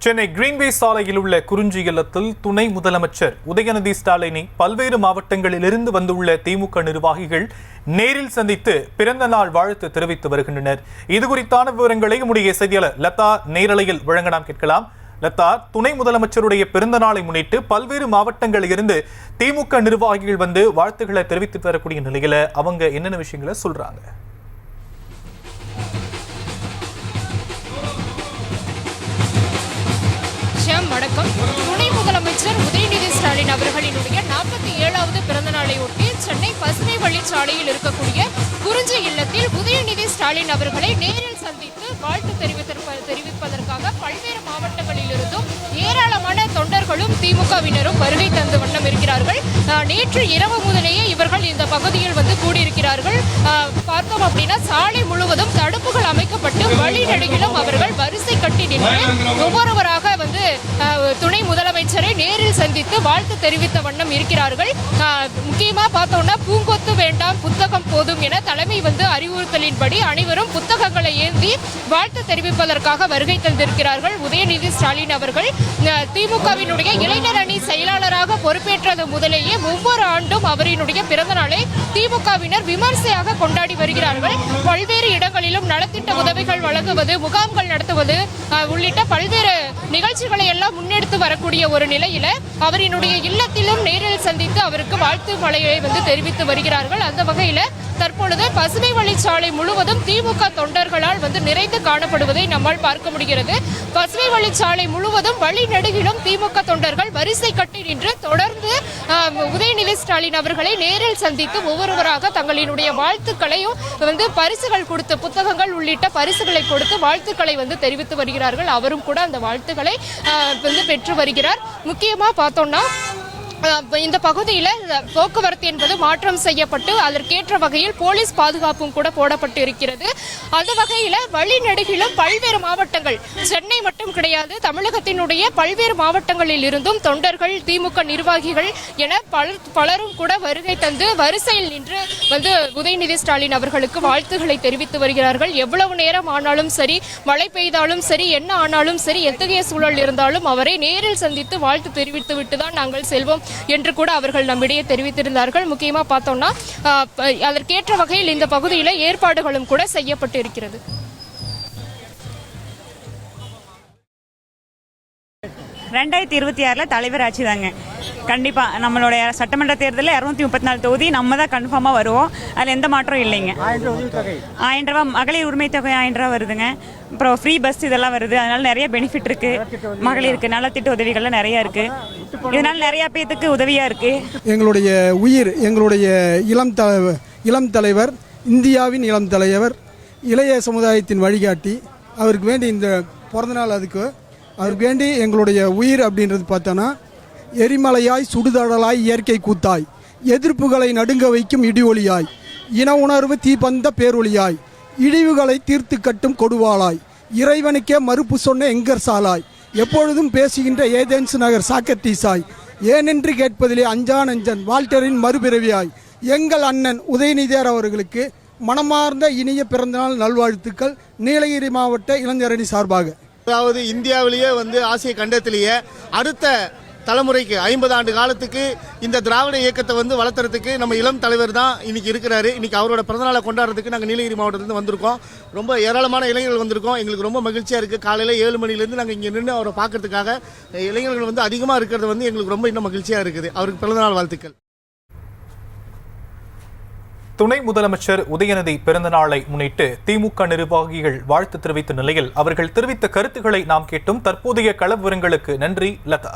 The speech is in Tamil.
சென்னை கிரீன்வே சாலையில் உள்ள குறிஞ்சி இல்லத்தில் துணை முதலமைச்சர் உதயநிதி ஸ்டாலினை பல்வேறு மாவட்டங்களிலிருந்து வந்துள்ள திமுக நிர்வாகிகள் நேரில் சந்தித்து பிறந்த நாள் வாழ்த்து தெரிவித்து வருகின்றனர். இதுகுறித்தான விவரங்களை நம்முடைய செய்தியாளர் லதா நேரலையில் வழங்க நாம் கேட்கலாம். லதா, துணை முதலமைச்சருடைய பிறந்த நாளை முன்னிட்டு பல்வேறு மாவட்டங்களில் இருந்து திமுக நிர்வாகிகள் வந்து வாழ்த்துக்களை தெரிவித்து வரக்கூடிய நிலையில அவங்க என்னென்ன விஷயங்களை சொல்றாங்க? வணக்கம். துணை முதலமைச்சர் உதயநிதி ஸ்டாலின் அவர்களினுடைய 47வது பிறந்த நாளை ஒட்டி சென்னை பசுமை வழிச்சாலையில் இருக்கக்கூடிய குறிஞ்சி இல்லத்தில் உதயநிதி ஸ்டாலின் அவர்களை நேரில் சந்தித்து வாழ்த்து தெரிவிப்பதற்காக பல்வேறு மாவட்டங்களில் இருந்தும் ஏராளமான தொண்டர்களும் திமுகவினரும் வருகை தந்து வண்ணம் இருக்கிறார்கள். நேற்று இரவு முதலேயே இவர்கள் இந்த பகுதியில் வந்து கூடியிருக்கிறார்கள். பார்த்தோம் அப்படின்னா சாலை முழுவதும் தடுப்புகள் அமைக்கப்பட்டு வழிநெடுகிலும் அவர்கள் வரிசை கட்டி நின்று ஒவ்வொருவராக வந்து துணை முதலமைச்சரை நேரில் சந்தித்து வாழ்த்து தெரிவித்த வண்ணம் இருக்கிறார்கள். முக்கியமா பார்த்தோம்னா பூங்கொத்து வேண்டாம் புத்தகம் போதும் என தலைமை வந்து அறிவுறுத்தலின்படி அனைவரும் புத்தகங்களை ஏந்தி வாழ்த்து தெரிவிப்பதற்காக வருகை தந்திருக்கிறார்கள். உதயநிதி ஸ்டாலின் அவர்கள் திமுகவினுடைய இளைஞர் அணி செயலாளராக பொறுப்பேற்றது முதலேயே ஒவ்வொரு ஆண்டும் அவரினுடைய பிறந்த நாளை திமுகவினர் விமர்சையாக கொண்டாடி வருகிறார்கள். பல்வேறு இடங்களிலும் நலத்திட்ட உதவிகள் வழங்குவது, முகாம்கள் நடத்துவது உள்ளிட்ட பல்வேறு நிகழ்ச்சிகளை எல்லாம் முன்னெடுத்து வரக்கூடிய ஒரு நிலையில அவரினுடைய இல்லத்திலும் நேரில் சந்தித்து அவருக்கு வாழ்த்து மலையை வந்து தெரிவித்து வருகிறார்கள். அந்த வகையில தற்பொழுது பசுமை வழிச்சாலை முழுவதும் திமுக தொண்டர்களால் வந்து நிறைந்து காணப்படுவதை நம்மால் பார்க்க முடிகிறது. பசுமை வழிச்சாலை முழுவதும் வழிநெடுகிலும் திமுக தொண்டர்கள் வரிசை கட்டி நின்று தொடர்ந்து உதயநிதி ஸ்டாலின் அவர்களை நேரில் சந்தித்து ஒவ்வொருவராக தங்களினுடைய வாழ்த்துக்களையும் வந்து பரிசுகள் கொடுத்து, புத்தகங்கள் உள்ளிட்ட பரிசுகளை கொடுத்து வாழ்த்துக்களை வந்து தெரிவித்து வருகிறார்கள். அவரும் கூட அந்த வாழ்த்துக்களை வந்து பெற்று வருகிறார். முக்கியமா பார்த்தோம்னா இந்த பகுதியில் போக்குவரத்து என்பது மாற்றம் செய்யப்பட்டு அதற்கேற்ற வகையில் போலீஸ் பாதுகாப்பும் கூட போடப்பட்டு இருக்கிறது. அந்த வகையில் வழிநெடுகிலும் பல்வேறு மாவட்டங்கள், சென்னை மட்டும் கிடையாது, தமிழகத்தினுடைய பல்வேறு மாவட்டங்களில் இருந்தும் தொண்டர்கள், திமுக நிர்வாகிகள் என பலரும் கூட வருகை தந்து வரிசையில் நின்று வந்து உதயநிதி ஸ்டாலின் அவர்களுக்கு வாழ்த்துக்களை தெரிவித்து வருகிறார்கள். எவ்வளவு நேரம் ஆனாலும் சரி, மழை பெய்தாலும் சரி, என்ன ஆனாலும் சரி, எத்தகைய சூழல் இருந்தாலும் அவரை நேரில் சந்தித்து வாழ்த்து தெரிவித்து விட்டுதான் நாங்கள் செல்வோம் என்று கூட அவர்கள் நம்மிடையே தெரிவித்திருந்தார்கள். முக்கியமா பார்த்தோம்னா அதற்கேற்ற வகையில் இந்த பகுதியில் ஏற்பாடுகளும் கூட செய்யப்பட்டு இருக்கிறது. தலைவர் ஆட்சி தாங்க. கண்டிப்பாக நம்மளுடைய சட்டமன்ற தேர்தலில் 234 தொகுதி நம்ம தான் கன்ஃபார்மாக வருவோம். அதில் எந்த மாற்றம் இல்லைங்க. 1000 ரூபா மகளிர் உரிமை தொகை 1000 ரூபா வருதுங்க. அப்புறம் ஃப்ரீ பஸ் இதெல்லாம் வருது. அதனால நிறைய பெனிஃபிட் இருக்கு. மகளிருக்கு நலத்திட்ட உதவிகள்லாம் நிறையா இருக்கு. இதனால நிறைய பேத்துக்கு உதவியா இருக்கு. எங்களுடைய உயிர், எங்களுடைய இளம் தலைவர், இந்தியாவின் இளம் தலைவர், இளைய சமுதாயத்தின் வழிகாட்டி, அவருக்கு வேண்டி இந்த பிறந்தநாள், அவருக்கு வேண்டி எங்களுடைய உயிர் அப்படின்றது பார்த்தோன்னா, எரிமலையாய் சுடுதடலாய் இயற்கை கூத்தாய், எதிர்ப்புகளை நடுங்க வைக்கும் இடி ஒளியாய், இன உணர்வு தீபந்த பேரொளியாய், இழிவுகளை தீர்த்து கட்டும் கொடுவாளாய், இறைவனுக்கே மறுப்பு சொன்ன எங்கர் சாலாய், எப்பொழுதும் பேசுகின்ற ஏதென்ஸ் நகர் சாக்ரட்டீஸாய், ஏனென்று கேட்பதிலே அஞ்சான் அஞ்சன் வால்டரின் மறுபிறவியாய், எங்கள் அண்ணன் உதயநிதியார் அவர்களுக்கு மனமார்ந்த இனிய பிறந்தநாள் நல்வாழ்த்துக்கள் நீலகிரி மாவட்ட இளைஞரணி சார்பாக. அதாவது இந்தியாவிலேயே வந்து ஆசிய கண்டத்திலேயே அடுத்த தலைமுறைக்கு 50 ஆண்டு காலத்துக்கு இந்த திராவிட இயக்கத்தை வந்து வளர்த்துறதுக்கு நம்ம இளம் தலைவர் தான் இன்னைக்கு இருக்கிறாரு. இன்னைக்கு அவரோட பிறந்தநாளை கொண்டாடுறதுக்கு நாங்கள் நீலகிரி மாவட்டத்திலிருந்து வந்திருக்கோம். ரொம்ப ஏராளமான இளைஞர்கள் வந்திருக்கோம். எங்களுக்கு ரொம்ப மகிழ்ச்சியாக இருக்குது. காலையில் 7 மணிலேருந்து நாங்கள் இங்கே நின்று அவரை பார்க்கறதுக்காக இளைஞர்கள் வந்து அதிகமாக இருக்கிறது வந்து எங்களுக்கு ரொம்ப இன்னும் மகிழ்ச்சியாக இருக்குது. அவருக்கு பிறந்தநாள் வாழ்த்துக்கள். துணை முதலமைச்சர் உதயநிதி பிறந்த நாளை முன்னிட்டு திமுக நிர்வாகிகள் வாழ்த்து தெரிவித்த நிலையில் அவர்கள் தெரிவித்த கருத்துக்களை நாம் கேட்டும். தற்போதைய கள விவரங்களுக்கு நன்றி லதா.